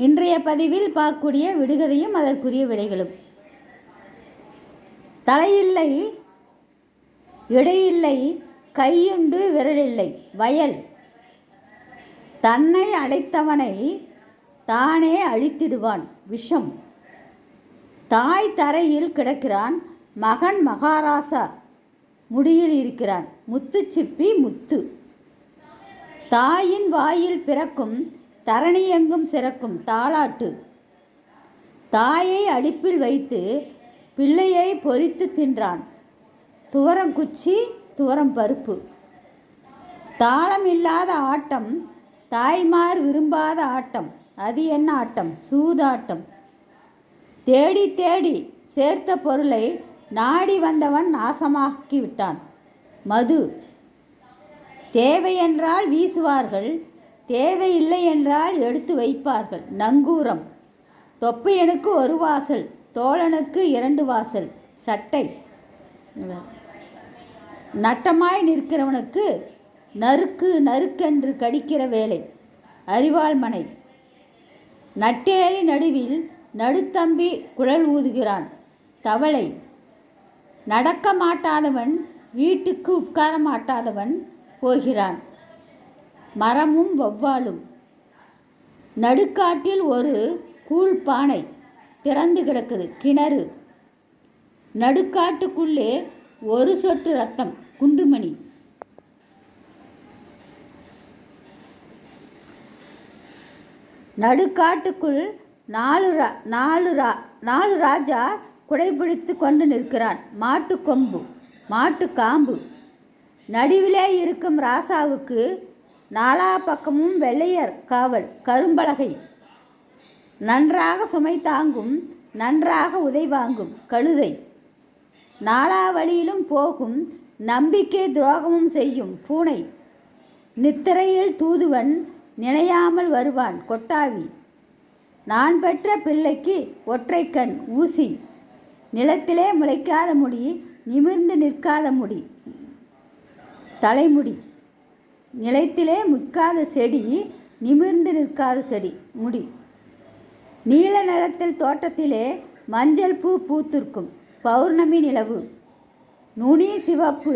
இன்றைய பதிவில் பார்க்கக்கூடிய விடுகதையும் அதற்குரிய விடைகளும். தலையில்லை, இடையில்லை, கையுண்டு விரலில்லை, வயல். தன்னை அடைத்தவனை தானே அழித்திடுவான், விஷம். தாய் தரையில் கிடக்கிறான், மகன் மகாராசா முடியில் இருக்கிறான், முத்துச்சிப்பி முத்து. தாயின் வாயில் பிறக்கும், தரணியெங்கும் சிறக்கும், தாலாட்டு. தாயை அடுப்பில் வைத்து பிள்ளையை பொரித்து தின்றான், துவரங்குச்சி துவரம் பருப்பு. தாளம் இல்லாத ஆட்டம், தாய்மார் விரும்பாத ஆட்டம், அது என்ன ஆட்டம்? சூதாட்டம். தேடி தேடி சேர்த்த பொருளை நாடி வந்தவன் நாசமாக்கிவிட்டான், மது. தேவையென்றால் வீசுவார்கள், தேவையில்லை என்றால் எடுத்து வைப்பார்கள், நங்கூரம். தொப்பையனுக்கு ஒரு வாசல், தோழனுக்கு 2 வாசல், சட்டை. நட்டமாய் நிற்கிறவனுக்கு நறுக்கு நறுக்கென்று கடிக்கிற வேலை, அரிவாள் மனை. நட்டேரி நடுவில் நடுத்தம்பி குழல் ஊதுகிறான், தவளை. நடக்க மாட்டாதவன் வீட்டுக்கு உட்கார மாட்டாதவன் போகிறான், மரமும் வௌவாலும். நடுக்காட்டில் ஒரு கூழ் பானை திறந்து கிடக்குது, கிணறு. நடுக்காட்டுக்குள்ளே ஒரு சொட்டு ரத்தம், குண்டுமணி. நடுக்காட்டுக்குள் 4 ராஜா குடைபிடித்து கொண்டு நிற்கிறான், மாட்டுக்கொம்பு, மாட்டுக்காம்பு. நடுவிலே இருக்கும் ராசாவுக்கு 4 பக்கமும் வெள்ளையர் காவல், கரும்பலகை. நன்றாக சுமை தாங்கும், நன்றாக உதைவாங்கும், கழுதை. 4 வழியிலும் போகும், நம்பிக்கை துரோகமும் செய்யும், பூனை. நித்திரையில் தூதுவன் நினையாமல் வருவான், கொட்டாவி. நான் பெற்ற பிள்ளைக்கு ஒற்றைக்கண், ஊசி. நிலத்திலே முளைக்காத முடி, நிமிர்ந்து நிற்காத முடி, தலைமுடி. நிலத்திலே முட்காத செடி, நிமிர்ந்து நிற்காத செடி, முடி. நீல நிறத்தில் தோட்டத்திலே மஞ்சள் பூ பூத்திருக்கும், பௌர்ணமி நிலவு. நுனி சிவப்பு,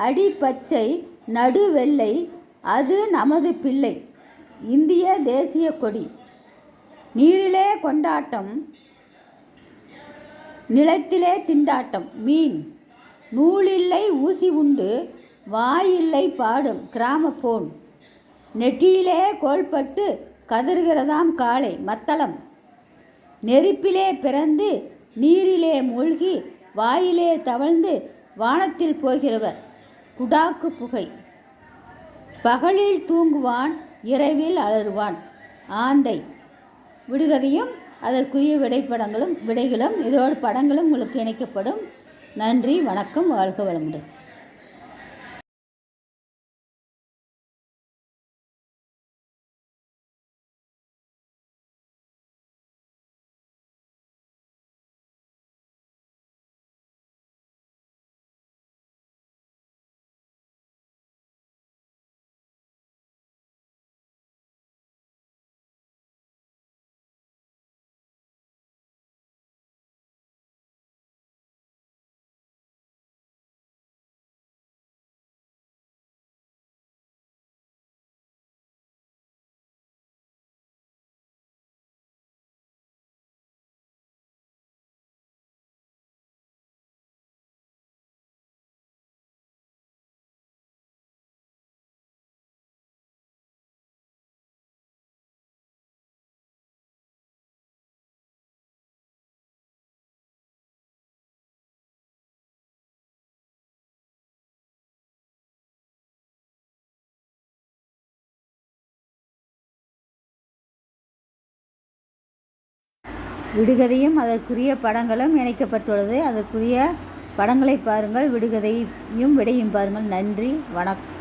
அடி பச்சை, நடு வெள்ளை, அது நமது பிள்ளை, இந்திய தேசிய கொடி. நீரிலே கொண்டாட்டம், நிலத்திலே திண்டாட்டம், மீன். நூலில்லை ஊசி உண்டு, வாயில்லை பாடும், கிராமபோன். நெற்றியிலே கோல்பட்டு கதறுகிறதாம் காளை, மத்தளம். நெருப்பிலே பிறந்து நீரிலே மூழ்கி வாயிலே தவழ்ந்து வானத்தில் போகிறவர், குடாக்கு புகை. பகலில் தூங்குவான், இரவில் அலறுவான், ஆந்தை. விடுகதையும் அதற்குரிய விடைகளும் இதோடு படங்களும் உங்களுக்கு இணைக்கப்படும். நன்றி, வணக்கம், வாழ்க வளமுடன். விடுகதையும் அதற்குரிய படங்களும் இணைக்கப்பட்டுள்ளது. அதற்குரிய படங்களை பாருங்கள், விடுகதையும் விடையும் பாருங்கள். நன்றி, வணக்கம்.